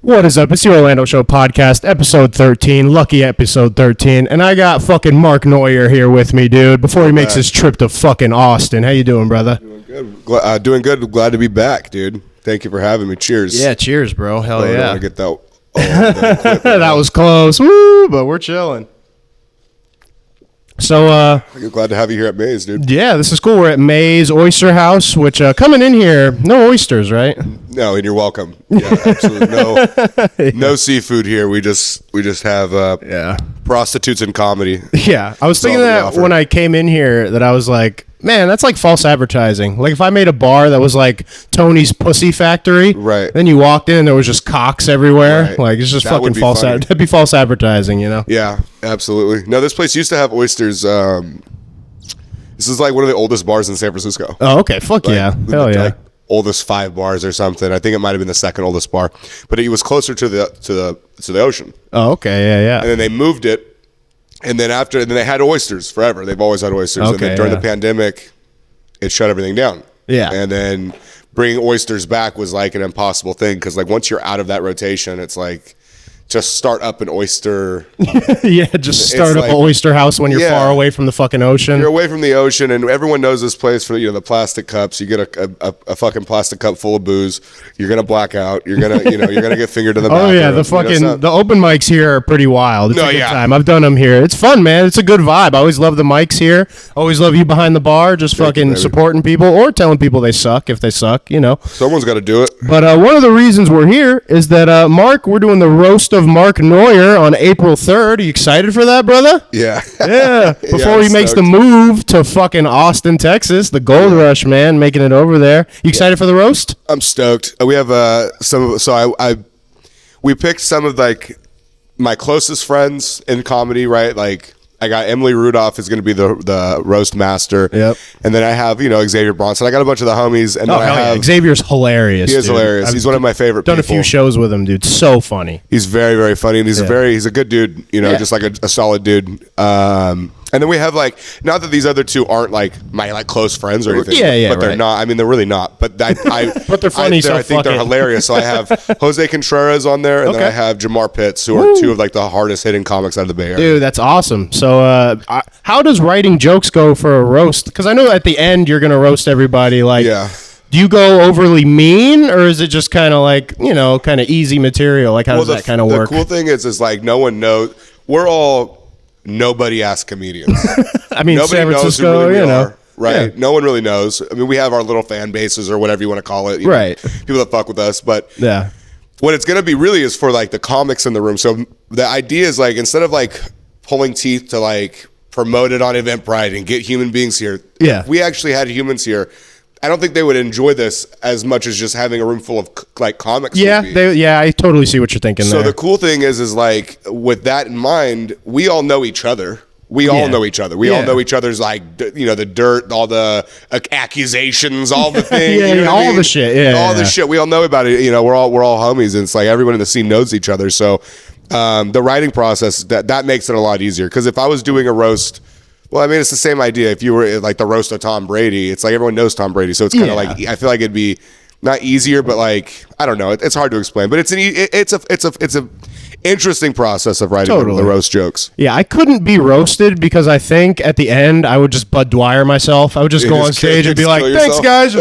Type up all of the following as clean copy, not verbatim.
What is up? It's the Orlando Show podcast, episode 13, lucky episode 13, and I got fucking Mark Noyer here with me, dude, before he makes his trip to fucking Austin. How you doing, brother? Doing good. Glad to be back, dude. Thank you for having me. Cheers. Yeah, cheers, bro. Hell yeah. I want to get that. That was close. Woo, but we're chilling. So, I'm glad to have you here at Maye's, dude. Yeah, this is cool. We're at Maye's Oyster House, which, coming in here, no oysters, right? No, and you're welcome. Yeah, absolutely. No seafood here. We just have prostitutes and comedy. Yeah, I was thinking that when I came in here that I was like, man, that's like false advertising. Like if I made a bar that was like Tony's Pussy Factory, right? Then you walked in and there was just cocks everywhere. Right. Like it's just that fucking false. That'd be false advertising, you know? Yeah, absolutely. No, this place used to have oysters. This is like one of the oldest bars in San Francisco. Oh, okay. Fuck like, yeah. Hell yeah. Like oldest 5 bars or something. I think it might have been the second oldest bar, but it was closer to the ocean. Oh, okay. Yeah. And then they moved it. And then they had oysters forever. They've always had oysters. Okay, and then during the pandemic, it shut everything down. Yeah. And then bringing oysters back was like an impossible thing because like once you're out of that rotation, it's like just start up an oyster. Yeah, just start up an oyster house when you're far away from the fucking ocean. You're away from the ocean, and everyone knows this place for the plastic cups. You get a fucking plastic cup full of booze. You're gonna black out. You're gonna you're gonna get fingered in the bathroom. Oh yeah, the open mics here are pretty wild. It's a good time. I've done them here. It's fun, man. It's a good vibe. I always love the mics here. Always love you behind the bar, just fucking supporting people or telling people they suck if they suck. Someone's got to do it. But one of the reasons we're here is that Mark, we're doing the Roast of Mark Noyer on April 3rd. Are you excited for that, brother? Yeah. Yeah. Before he makes the move to fucking Austin, Texas, the gold rush, man, making it over there. You excited for the roast? I'm stoked. We have we picked some of like my closest friends in comedy, right? Like I got Emily Rudolph is going to be the roast master. Yep. And then I have, Xavier Bronson. I got a bunch of the homies. And then I have Xavier's hilarious. He is hilarious. He's one of my favorite people. Done a few shows with him, dude. So funny. He's very, very funny. And he's a good dude, just like a solid dude. And then we have like, not that these other two aren't like my like close friends or anything. Yeah, but they're not. I mean, they're really not. But but they're funny. I think they're hilarious. So I have Jose Contreras on there, and then I have Jamar Pitts, who are two of like the hardest hitting comics out of the Bay Area. Dude, that's awesome. So, how does writing jokes go for a roast? Because I know at the end you're gonna roast everybody. Like, do you go overly mean, or is it just kind of like kind of easy material? Like, how does that kind of work? The cool thing is like no one knows. We're all nobody ass comedians. I mean, nobody San Francisco, knows who really we are, right? Yeah. No one really knows. I mean, we have our little fan bases or whatever you want to call it, right? People that fuck with us, but yeah, what it's gonna be really is for like the comics in the room. So the idea is like instead of like pulling teeth to like promote it on Eventbrite and get human beings here, if we actually had humans here, I don't think they would enjoy this as much as just having a room full of like comics. Yeah, I totally see what you're thinking. So the cool thing is like with that in mind, we all know each other. We all know each other. We all know each other's like the dirt, all the accusations, all the things. All the shit. All the shit. We all know about it. We're all homies, and it's like everyone in the scene knows each other. So the writing process that makes it a lot easier. Because if I was doing a roast. Well, I mean, it's the same idea. If you were like the roast of Tom Brady, it's like everyone knows Tom Brady, so it's kind of like I feel like it'd be not easier, but like I don't know, it's hard to explain. But it's a interesting process of writing the roast jokes. Yeah, I couldn't be roasted because I think at the end I would just Bud Dwyer myself. I would just go on stage and be like, "Thanks, guys,"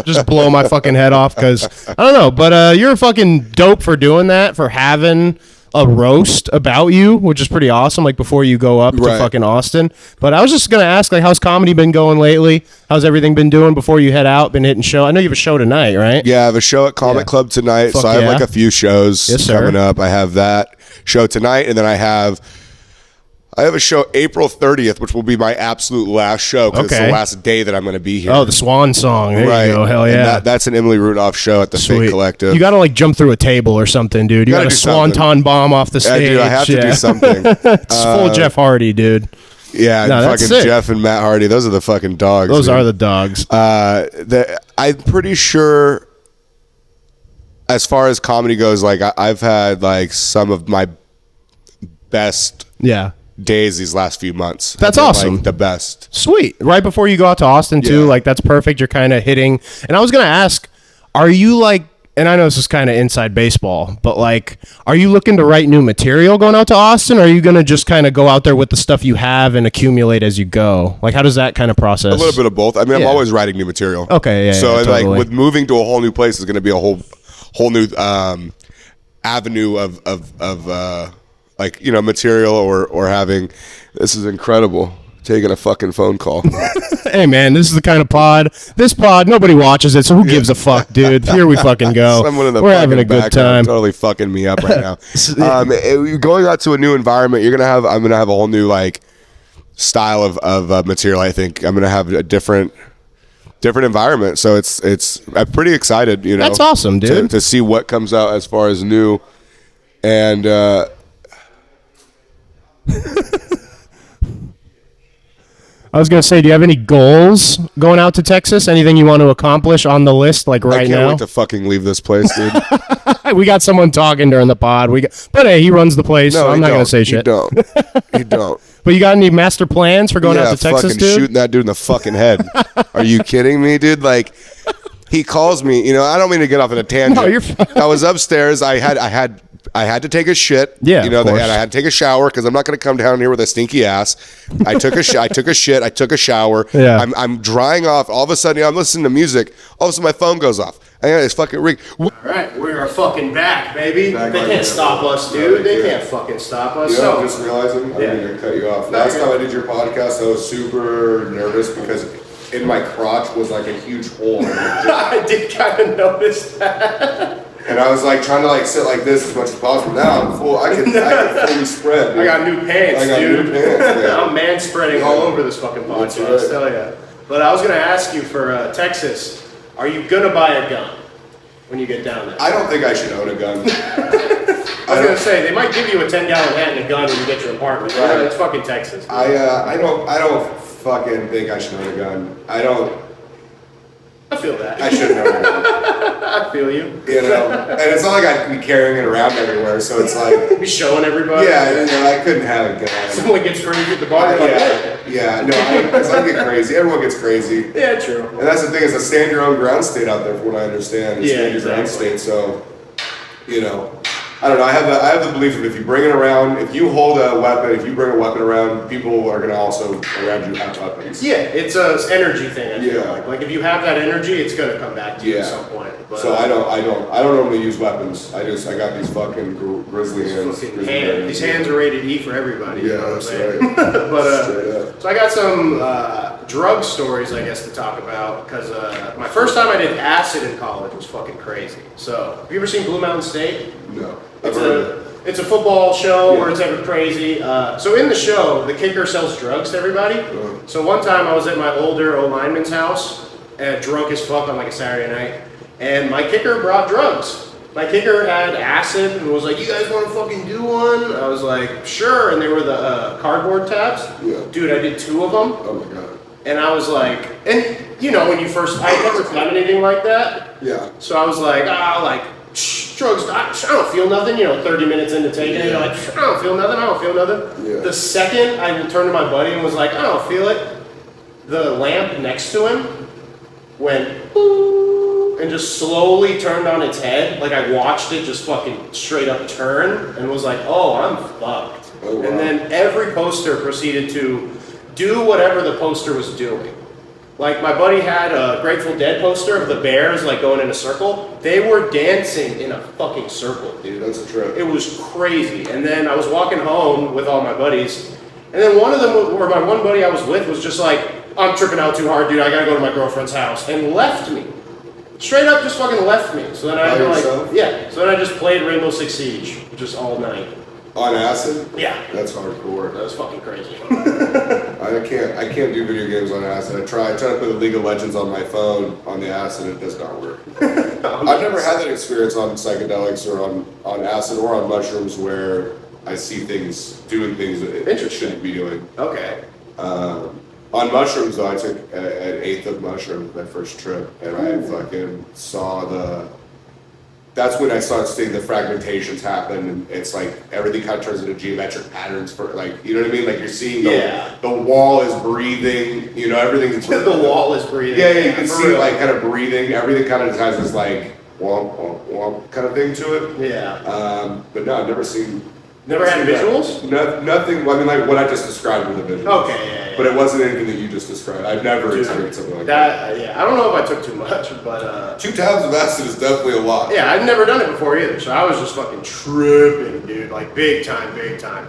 just blow my fucking head off because I don't know. But you're fucking dope for doing that, for having a roast about you, which is pretty awesome, like before you go up to fucking Austin. But I was just gonna ask, like, how's comedy been going lately? How's everything been doing before you head out? Been hitting show? I know you have a show tonight, right? Yeah, I have a show at Comic Club tonight. So I have like a few shows coming up. I have that show tonight, and then I have a show April 30th, which will be my absolute last show because it's the last day that I'm going to be here. Oh, the Swan Song. There you go. Hell yeah. And that's an Emily Rudolph show at the Fake Collective. You got to like jump through a table or something, dude. You got to swanton bomb off the stage. I have to do something. It's full Jeff Hardy, dude. Yeah, fucking Jeff and Matt Hardy. Those are the fucking dogs. Those are the dogs. I'm pretty sure as far as comedy goes, like I've had like some of my best days these last few months. That's awesome. Like the best. Sweet. Right before you go out to Austin too, like that's perfect. You're kind of hitting. And I was going to ask, are you like and I know this is kind of inside baseball, but like, are you looking to write new material going out to Austin, or are you going to just kind of go out there with the stuff you have and accumulate as you go? Like, how does that kind of process? A little bit of both. I mean, I'm always writing new material. Okay, yeah. So totally. like with moving to a whole new place is going to be a whole new avenue of like, you know, material or having. This is incredible. Taking a fucking phone call. Hey man, this is the kind of pod. This pod, nobody watches it, so who gives a fuck, dude? Here we fucking go. We're having a good time. Totally fucking me up right now. Going out to a new environment, I'm gonna have a whole new like style of material. I think I'm gonna have a different environment. So I'm pretty excited. You know, that's awesome, dude. To see what comes out as far as new and. I was going to say, do you have any goals going out to Texas? Anything you want to accomplish on the list, like right now? I can't wait to fucking leave this place, dude. We got someone talking during the pod. But hey, he runs the place, so I'm not going to say shit. You don't. But you got any master plans for going out to Texas, fucking dude? Shooting that dude in the fucking head. Are you kidding me, dude? Like, he calls me. You know, I don't mean to get off on a tangent. No, you're fine. I was upstairs. I had to take a shit. Yeah, you know, of course. and I had to take a shower because I'm not going to come down here with a stinky ass. I took a shit. I took a shower. Yeah. I'm drying off. All of a sudden, I'm listening to music. All of a sudden, my phone goes off. I got this fucking ring. All right, we are fucking back, baby. Back they like can't that. stop us, dude. They Yeah. can't fucking stop us. You know, So, I'm just realizing I didn't even cut you off. Last time I did your podcast, I was super nervous because in my crotch was like a huge hole. I did kind of notice that. And I was like trying to like sit like this as much as possible. Now I'm full. I can fully spread. Dude. I got new pants, New pants. Yeah. I'm man spreading all over this fucking podcast. That's right. Tell ya. But I was gonna ask you for Texas. Are you gonna buy a gun when you get down there? I don't think I should own a gun. I was gonna say they might give you a 10-gallon hat and a gun when you get your apartment. Right. It's fucking Texas. I don't fucking think I should own a gun. I feel that. I shouldn't own a gun. I feel you. You know, and it's not like I'd be carrying it around everywhere. So it's like, Be showing everybody. yeah, you know, I couldn't have a gun. Someone gets crazy at the bar. They're like, "Hey." Yeah, no, I get crazy. Everyone gets crazy. Yeah, true. And that's the thing, is a stand your own ground state out there, from what I understand. It's stand your ground state. So, you know, I don't know. I have the belief that if you bring it around, if you hold a weapon, if you bring a weapon around, people are going to also around you have weapons. Yeah, it's an energy thing. I feel Yeah. like if you have that energy, it's gonna come back to you at some point. But, So I don't normally use weapons. I got these fucking grizzly hands. These hands are rated E for everybody. Yeah, you know what I'm that's saying? right. But Straight up. so I got some drug stories, I guess, to talk about because my first time I did acid in college was fucking crazy. So have you ever seen Blue Mountain State? No. It's a football show where it's ever crazy. So in the show, the kicker sells drugs to everybody. So one time I was at my older O-lineman's house, drunk as fuck on like a Saturday night, and my kicker brought drugs. My kicker had acid and was like, "You guys want to fucking do one?" I was like, "Sure," and they were the cardboard tabs. Yeah. Dude, I did 2 of them. Oh my god. And I was like, and you know, when you first, I never done anything like that. Yeah. So I was like, drugs, I don't feel nothing, 30 minutes into taking it, you're like, I don't feel nothing. Yeah. The second I turned to my buddy and was like, I don't feel it, the lamp next to him went, "Boo," and just slowly turned on its head. Like I watched it just fucking straight up turn and was like, oh, I'm fucked. Oh, wow. And then every poster proceeded to do whatever the poster was doing. Like my buddy had a Grateful Dead poster of the Bears like going in a circle. They were dancing in a fucking circle, dude. That's a trip. It was crazy. And then I was walking home with all my buddies, and then one of them, or my one buddy I was with, was just like, "I'm tripping out too hard, dude. I gotta go to my girlfriend's house," and left me. Straight up, just fucking left me. So then I had to yourself? So then I just played Rainbow Six Siege just all night. On acid? Yeah. That's hardcore. That was fucking crazy. I can't do video games on acid. I try to put League of Legends on my phone on the acid, it does not work. I've never had that experience on psychedelics or on acid or on mushrooms where I see things doing things that it shouldn't be doing. Okay. On mushrooms though, I took an eighth of mushroom my first trip, and I fucking saw that's when I started seeing the fragmentations happen, and it's like everything kind of turns into geometric patterns for like, you know what I mean? Like you're seeing the wall is breathing, everything. The wall is breathing. Yeah, you can see it like kind of breathing. Everything kind of has this like womp, womp, womp kind of thing to it. Yeah. But no, I've never seen. Never had visuals? No, nothing. Well, I mean, like what I just described with the visuals. Okay, yeah. But it wasn't anything that you just described. I've never experienced something like that. Yeah, I don't know if I took too much, but 2 tabs of acid is definitely a lot. Yeah, I've never done it before either, so I was just fucking tripping, dude, like big time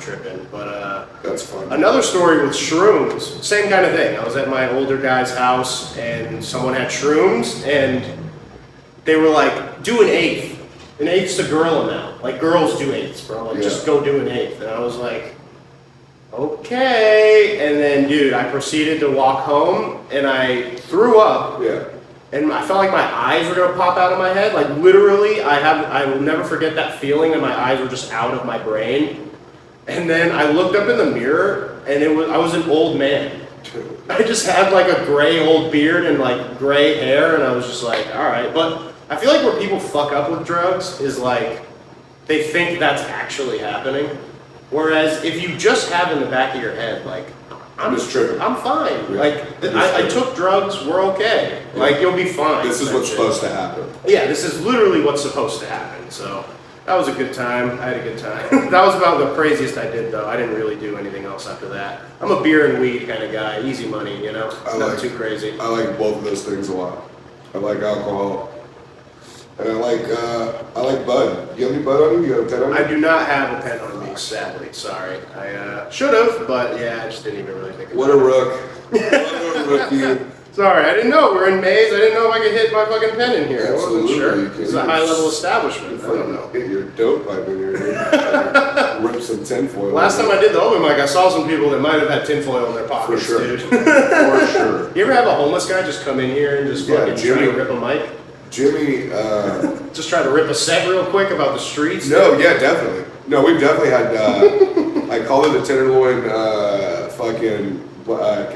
tripping. But that's fun. Another story with shrooms, same kind of thing. I was at my older guy's house, and someone had shrooms, and they were like, do an eighth. An eighth's a girl amount. Like, girls do eighths, bro. Like, just go do an eighth. And I was like, okay. And then, dude, I proceeded to walk home, and I threw up. Yeah. And I felt like my eyes were going to pop out of my head. Like, literally, I will never forget that feeling that my eyes were just out of my brain. And then I looked up in the mirror, and I was an old man. I just had, like, a gray old beard and, like, gray hair, and I was just like, all right. But I feel like where people fuck up with drugs is like they think that's actually happening. Whereas if you just have in the back of your head, like, I'm just tripping. I'm fine. Yeah. Like, I took drugs, we're okay. Yeah. Like, you'll be fine. This is what's supposed to happen. Yeah, this is literally what's supposed to happen. So that was a good time. I had a good time. That was about the craziest I did, though. I didn't really do anything else after that. I'm a beer and weed kind of guy. Easy money, you know? Not too crazy. I like both of those things a lot. I like alcohol. And I like bud. You have any bud on you? You have a pen on you? I do not have a pen on me, sadly. Sorry. I should have, but yeah, I just didn't even really think of it. What a rook. What a rookie. Sorry, I didn't know. We're in Maye's. I didn't know if I could hit my fucking pen in here. Absolutely. I wasn't sure. This is a high-level establishment. I don't know. Get your dope pipe in here. Rip some tinfoil. Last time I did the open mic, I saw some people that might have had tinfoil in their pockets, For sure. dude. For sure. You ever have a homeless guy just come in here and just fucking try to rip a mic? Jimmy, just try to rip a set real quick about the streets? No, yeah, definitely. No, we've definitely had, I call it the Tenderloin, fucking, Black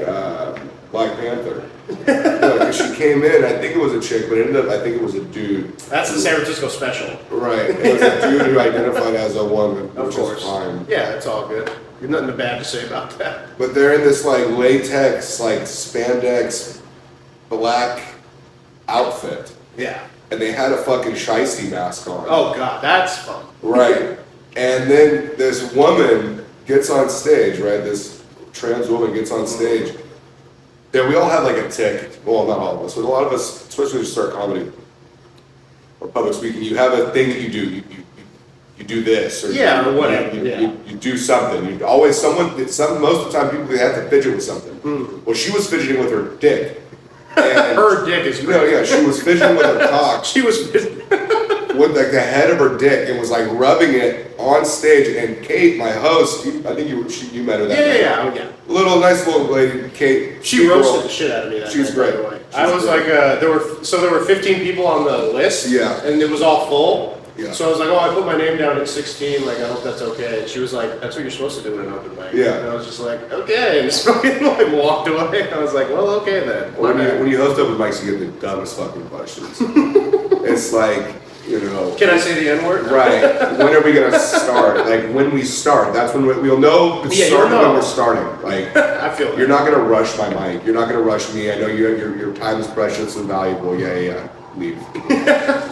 Panther. Because she came in, I think it was a chick, but it ended up, I think it was a dude. That's the San Francisco special. Right. It was a dude who identified as a woman, of which course. is fine. Yeah, it's all good. There's nothing bad to say about that. But they're in this, like, latex, like, spandex, black outfit. Yeah. And they had a fucking shiesty mask on. Oh, God, that's fun. Right. And then this woman gets on stage, right? This trans woman gets on stage. Yeah, we all have like a tick. Well, not all of us, but a lot of us, especially when you start comedy or public speaking, you have a thing that you do. You do this, or or whatever. You do something. You always most of the time people they have to fidget with something. Well, she was fidgeting with her dick. And her dick is crazy. No, yeah, she was fidgeting with her cock. She was with like the head of her dick and was like rubbing it on stage. And Kate, my host, I think you met her that night. Yeah. Nice little lady, Kate. She roasted the shit out of me that She's night, great. by the way. I was like, there were 15 people on the list. Yeah. And it was all full. Yeah. So I was like, I put my name down at 16, like, I hope that's okay. And she was like, that's what you're supposed to do in an open mic. Yeah. And I was just like, okay. And just fucking like walked away. I was like, well, okay then. When you host open mics, you get the dumbest fucking questions. It's like, can I say the N-word? Right. When are we going to start? Like, when we start, that's when we'll know when we're starting. Like, I feel you're not going to rush my mic. You're not going to rush me. I know your time is precious and valuable. Yeah. Leave.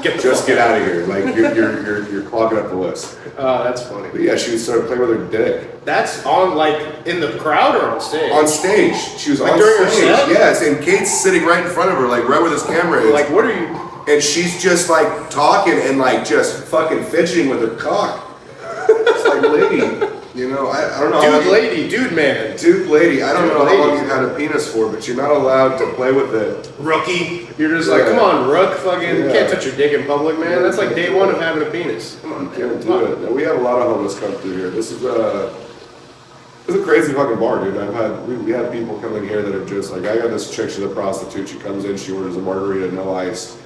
Get out of here. Like, you're clogging up the list. Oh, that's funny. But yeah, she was sort of playing with her dick. That's on, like, in the crowd or on stage? On stage. She was like on during stage. Her set? Yes, and Kate's sitting right in front of her, like right where this camera is. Like, what are you? And she's just like talking and like just fucking fidgeting with her cock. It's like, lady, I don't know. Dude, man. Dude, lady, I don't know how long you've had a penis for, but you're not allowed to play with it. Rookie. You're just like, come on, rook, fucking, you can't touch your dick in public, man. That's like day one of having a penis. Come on, man. Can't do it. No, we have a lot of homeless come through here. This is a crazy fucking bar, dude. We have people come in here that are just like, I got this chick, she's a prostitute. She comes in, she orders a margarita, no ice.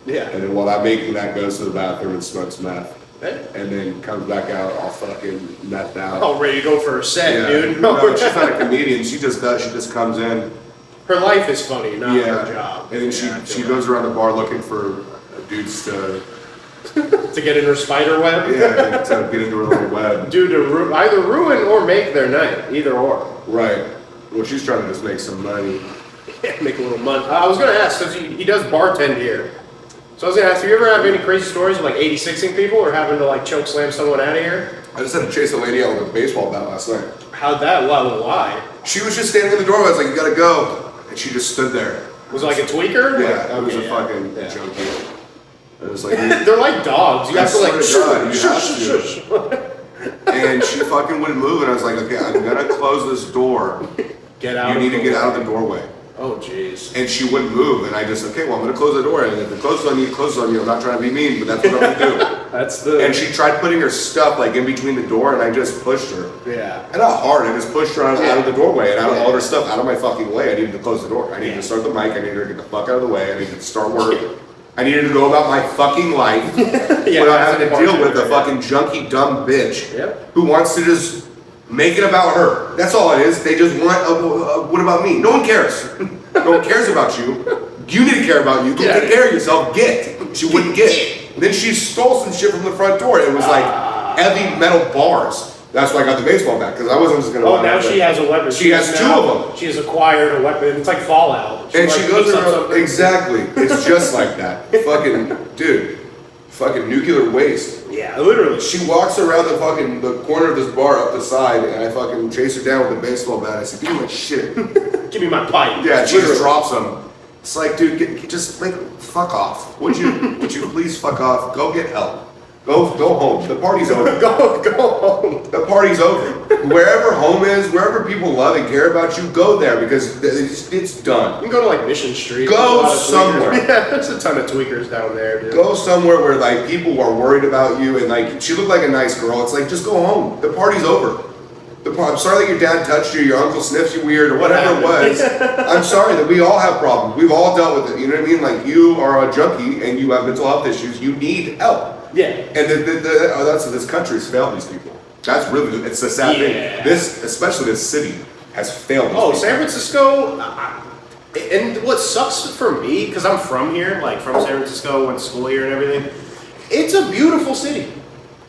Yeah. And then while I'm making that, goes to the bathroom and smokes meth. Hey. And then comes back out all fucking methed out. Oh, ready to go for a set, dude. No, she's not a comedian. She just comes in. Her life is funny, not her job. And then she goes around the bar looking for dudes to get in her spider web? Yeah, to get into her little web. Dude, to either ruin or make their night. Either or. Right. Well, she's trying to just make some money. Yeah, make a little money. I was going to ask, because he does bartend here. So I was gonna ask, have you ever had any crazy stories of like 86ing people or having to like choke slam someone out of here? I just had to chase a lady out with a baseball bat last night. How'd that? Why? She was just standing in the doorway. I was like, you gotta go. And she just stood there. Was it like a tweaker? Yeah, it was a fucking junkie. It was like, they're like dogs. You have to like, shush. And she fucking wouldn't move. And I was like, okay, I'm gonna close this door. Get out. You need to get out of the doorway. Oh, jeez. And she wouldn't move, and I just, okay, well, I'm going to close the door, and if it closes on you, it closes on you. I'm not trying to be mean, but that's what I'm going to do. And she tried putting her stuff, like, in between the door, and I just pushed her. Yeah. And not hard, I just pushed her out of the doorway, and out of all of her stuff, out of my fucking way. I needed to close the door. I needed to start the mic, I needed her to get the fuck out of the way, I needed to start work. I needed to go about my fucking life without having to deal with a fucking junky, dumb bitch who wants to just make it about her. That's all it is. They just want, what about me? No one cares. No one cares about you. You need to care about you. Go take care of yourself. Get. She wouldn't get. Then she stole some shit from the front door. It was like heavy metal bars. That's why I got the baseball bat, because I wasn't just going to... Oh, now she has a weapon. She has 2 of them. She has acquired a weapon. It's like Fallout. And she goes around... Exactly. It's just like that. Fucking... Dude. Fucking nuclear waste. Yeah, literally. She walks around the corner of this bar up the side, and I fucking chase her down with a baseball bat. I said, give me my shit. Give me my pipe. Yeah, she just drops them. It's like, dude, just like, fuck off. Would you please fuck off? Go get help. Go home. The party's over. Go home. The party's over. Wherever home is, wherever people love and care about you, go there, because it's done. You can go to like Mission Street. Go somewhere. Yeah, there's a ton of tweakers down there, dude. Go somewhere where like people are worried about you, and like she looked like a nice girl. It's like, just go home. The party's over. I'm sorry that your dad touched you, your uncle sniffs you weird, or whatever it was. I'm sorry that we all have problems. We've all dealt with it. You know what I mean? Like, you are a junkie and you have mental health issues. You need help. Yeah. And this country's failed these people. That's really, it's a sad thing. Especially this city, has failed these people. San Francisco, and what sucks for me, because I'm from here, like from San Francisco, went to school here and everything, it's a beautiful city.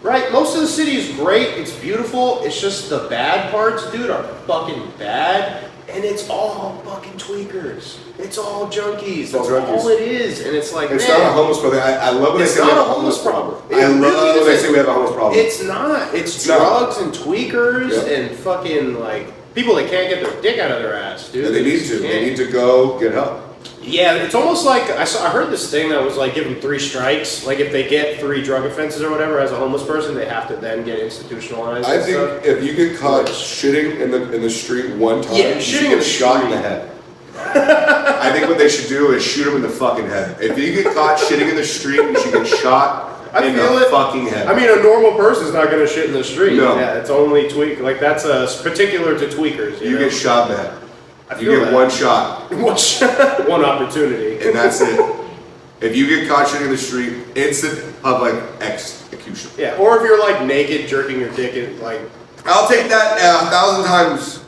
Right? Most of the city is great, it's beautiful, it's just the bad parts, dude, are fucking bad, and it's all fucking tweakers. It's all junkies. That's all it is. And it's like, it's not a homeless problem. I love when they say we have a homeless problem. I love when they say we have a homeless problem. It's not. It's drugs and tweakers and fucking like people that can't get their dick out of their ass, dude. And they need to. They need to go get help. Yeah, it's almost like I heard this thing that was like give them 3 strikes. Like if they get 3 drug offenses or whatever as a homeless person, they have to then get institutionalized. I think if you get caught shitting in the street one time, you should get shot in the head. I think what they should do is shoot him in the fucking head. If you get caught shitting in the street, you should get shot in the fucking head. I mean, a normal person's not going to shit in the street. No. Yeah, it's only tweak. Like that's particular to tweakers. You know? Get shot in the head. You get one shot. One opportunity. And that's it. If you get caught shitting in the street, instant public execution. Yeah, or if you're like naked jerking your dick in, like... I'll take that 1,000 times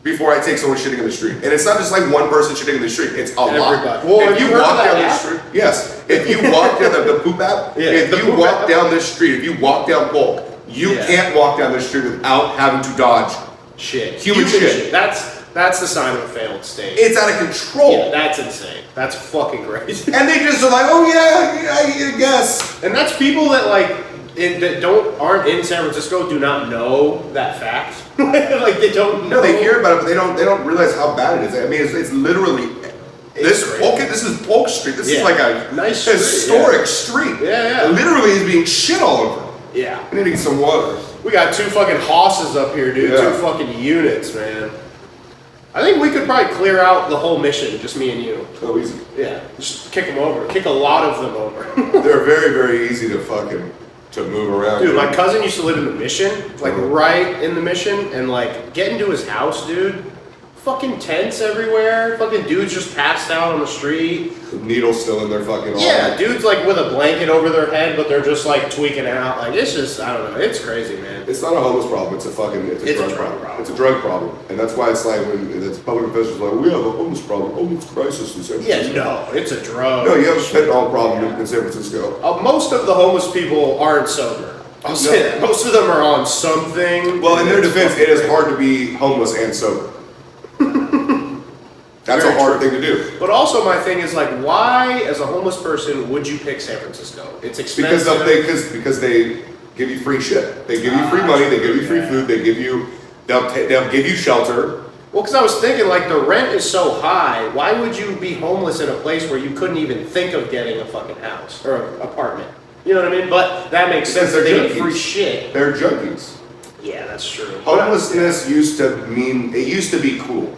before I take someone shitting in the street. And it's not just like one person shitting in the street, it's a lot. Well, if you walk down the street... Yes. If you walk down the poop app, if you walk down this street, if you walk down Polk, you can't walk down this street without having to dodge human shit. That's the sign of a failed state. It's out of control. Yeah, that's insane. That's fucking crazy. And they just are like, oh yeah, I guess. And that's people that like aren't in San Francisco, do not know that fact. Like they don't know. No, they hear about it, but they don't realize how bad it is. I mean, it's literally this is Polk Street. This is like a nice historic street. Yeah. It literally is being shit all over. Yeah. I need to get some water. We got 2 fucking hosses up here, dude. 2 fucking units, man. I think we could probably clear out the whole mission, just me and you. Oh, easy. Yeah, just kick them over. Kick a lot of them over. They're very, very easy to move around. Dude, my cousin used to live in the Mission, like right in the Mission, and like get into his house, dude. Fucking tents everywhere. Fucking dudes just passed out on the street. The needle's still in their fucking arm. Yeah, dudes like with a blanket over their head, but they're just like tweaking out. Like it's just, I don't know. It's crazy, man. It's not a homeless problem. It's a drug problem. It's a drug problem, and that's why it's like when the public officials are like, we have a homeless problem, homeless crisis in San Francisco. Yeah, no, it's a drug. No, you have a fentanyl problem in San Francisco. Most of the homeless people aren't sober. I'll say that. Most of them are on something. Well, in their defense, it is hard to be homeless and sober. That's Very a hard true. thing to do. But also my thing is like, why, as a homeless person, would you pick San Francisco? It's expensive. Because they give you free shit. They give you free money. They give you free food. They'll give you shelter. Well, because I was thinking, like, the rent is so high, why would you be homeless in a place where you couldn't even think of getting a fucking house or an apartment? You know what I mean? But that makes sense. They're They get junkies. free shit. They're junkies. Yeah, that's true. Homelessness used to be cool.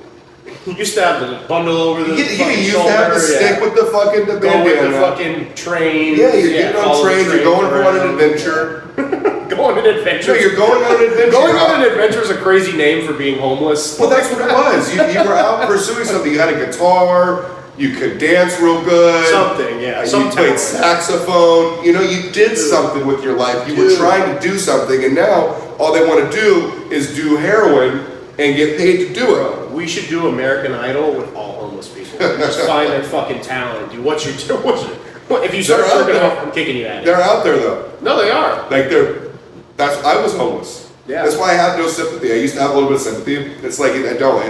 You used to have the bundle over the You fucking used shoulder. to have the stick with the fucking Go with bandana. the fucking train. Yeah, you're getting on follow the trains. You're going on an around. adventure. Going on an adventure. No, you're going on an adventure. Going on an adventure is a crazy name for being homeless. Well, that's what it was. You were out pursuing something. You had a guitar. You could dance real good. Something, yeah. You played saxophone. You know, you did something with your life. You were trying to do something, and now all they want to do is do heroin and get paid to do it. We should do American Idol with all homeless people. Just find their fucking talent. Do what you do. If you start jerking off, I'm kicking you at it. They're out there though. No, they are. Like I was homeless. Yeah. That's why I have no sympathy. I used to have a little bit of sympathy. It's like I don't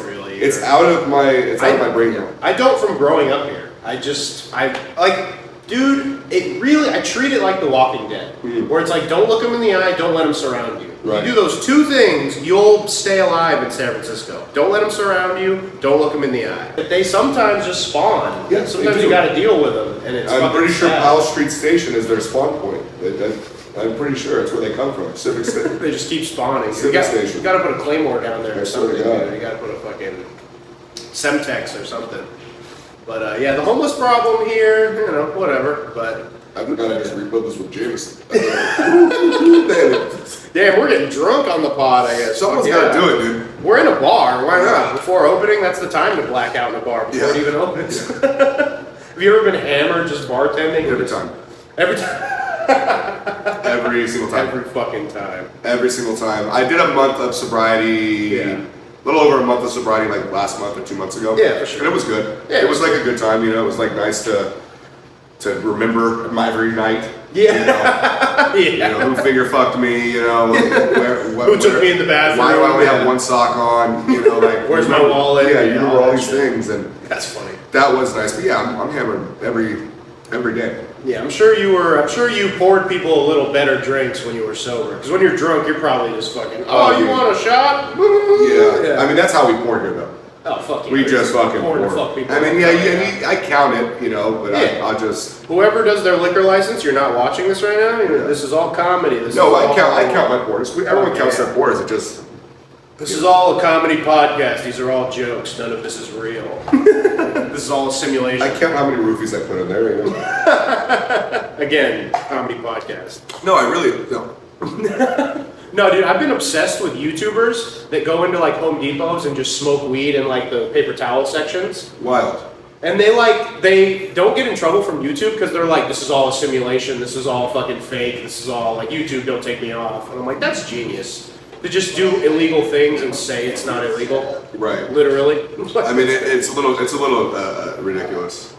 really. It's out of my brain now. I don't from growing up here. Dude, I treat it like The Walking Dead, where it's like, don't look them in the eye, don't let them surround you. Right. You do those two things, you'll stay alive in San Francisco. Don't let them surround you, don't look them in the eye. But they sometimes just spawn. Yeah, sometimes you got to deal with them, and it's I'm pretty sure sad. Powell Street Station is their spawn point. I'm pretty sure it's where they come from. Civic Station. They just keep spawning. Civic Station. You got to put a claymore down there I or swear to something. God. Dude. You got to put a fucking Semtex or something. But yeah, the homeless problem here, whatever. But I've got to just rebuild this with Jameson. damn, we're getting drunk on the pod, I guess. Someone's got to do it, dude. We're in a bar. Why not? Before opening, that's the time to black out in a bar before it even opens. Have you ever been hammered just bartending? Every time. Every time. Every single time. Every fucking time. Every single time. I did a month of sobriety. Yeah. A little over a month of sobriety, like last month or 2 months ago. Yeah, for sure. And it was good. Yeah, it was like a good time. It was like nice to remember my every night. Yeah. Who finger fucked me? Who took me in the bathroom? Why do I only have one sock on? Where's my wallet? Yeah, you remember all these shit. things, and that's funny. That was nice. But yeah, I'm hammered every day. Yeah, I'm sure you poured people a little better drinks when you were sober. Because when you're drunk, you're probably just fucking. Oh, you want a shot? Yeah. I mean, that's how we pour here, though. Oh, fuck you. We just fucking pour. Fuck people. I mean, I count it, but I'll just. Whoever does their liquor license, you're not watching this right now. This is all comedy. I count my pours. Everyone counts their pours. It just. This is all a comedy podcast. These are all jokes. None of this is real. This is all a simulation. I count how many roofies I put in there. Again, comedy podcast. No, I really don't. No, dude, I've been obsessed with YouTubers that go into like Home Depots and just smoke weed in like the paper towel sections. Wild. And they don't get in trouble from YouTube because they're like, this is all a simulation. This is all fucking fake. This is all like YouTube. Don't take me off. And I'm like, that's genius. To just do illegal things and say it's not illegal. Right. Literally. I mean, it's a little ridiculous.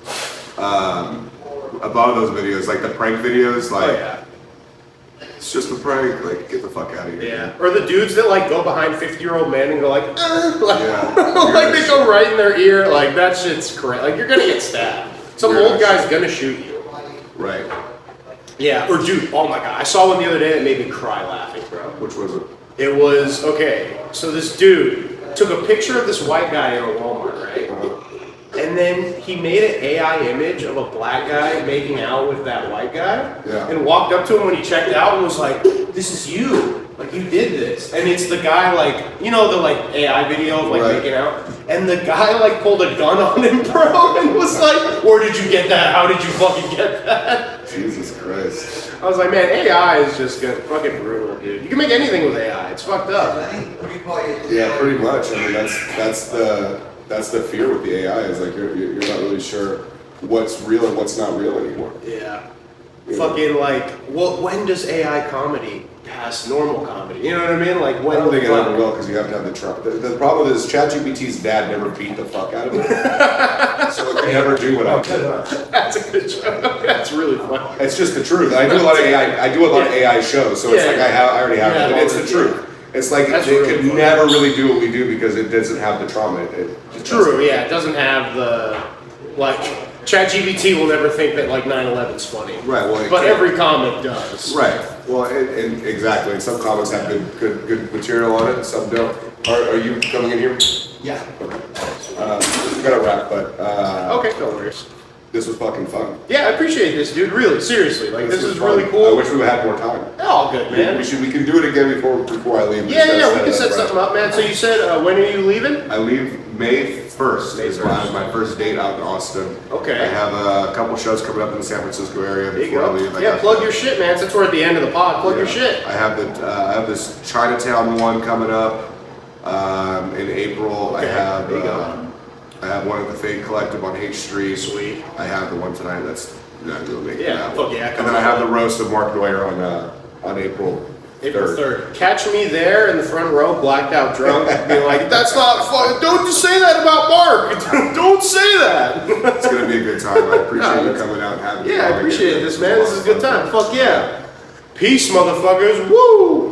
A lot of those videos, like the prank videos, like. Oh, yeah. It's just a prank. Like, get the fuck out of here. Yeah. Or the dudes that like go behind 50-year-old men and go like, yeah. like they go right in their ear. Like that shit's correct. Like you're gonna get stabbed. Some old guy's gonna shoot you. Right. Yeah. Or dude, oh my god, I saw one the other day that made me cry laughing, bro. Which was it? It was okay. So this dude took a picture of this white guy in a Walmart, right? And then he made an AI image of a black guy making out with that white guy, and walked up to him when he checked out and was like, "This is you. Like you did this." And it's the guy like the like AI video of like making out, and the guy like pulled a gun on him, bro, and was like, "Where did you get that? How did you fucking get that?" Jesus Christ. I was like, man, AI is just fucking brutal, dude. You can make anything with AI. It's fucked up. Yeah, pretty much. I mean, that's the fear with the AI is like you're not really sure what's real and what's not real anymore. Yeah. Fucking like, when does AI comedy pass normal comedy? You know what I mean? Like when? I don't think it ever will because you have to have the trust. The problem is ChatGPT's dad never beat the fuck out of it, so it can never do what I do. That's a good joke. That's really funny. It's just the truth. I do a lot of AI. I do a lot of AI shows, so it's like I already have it. And it's the truth. It's like That's they really could funny. never really do what we do because it doesn't have the trauma. It just True, doesn't. yeah, it doesn't have the, like, ChatGPT will never think that, like, 9/11's funny. Right, well, it but can't. every comic does. Right. Well, and exactly. And some comics have good material on it, and some don't. Are you coming in here? Yeah. Okay. We gotta wrap, but Okay, no worries. this was fucking fun. Yeah, I appreciate this, dude. Really, seriously. Like, this was is really fun. cool. I wish we had more time. All good, man. We can do it again before I leave. Yeah, we can set something up, man. So you said, when are you leaving? I leave May 1st. Is my first date out in Austin. Okay. I have a couple shows coming up in the San Francisco area There you before I go. leave. Yeah, plug your shit, man. Since we're at the end of the pod, plug your shit. I have this Chinatown one coming up in April. Okay, I have there you go. I have one at the Fade Collective on H Street. Sweet. I have the one tonight. That's not gonna make Yeah, that fuck one. yeah, And come then I on. have the Roast of Mark Noyer on April 3rd. Catch me there in the front row, blacked out drunk, being like, that's not fun. Don't just say that about Mark. Don't say that. It's gonna be a good time. I appreciate you coming out and having me. Yeah, I appreciate this, man. This is a good time. Fuck yeah. Peace, motherfuckers. Woo!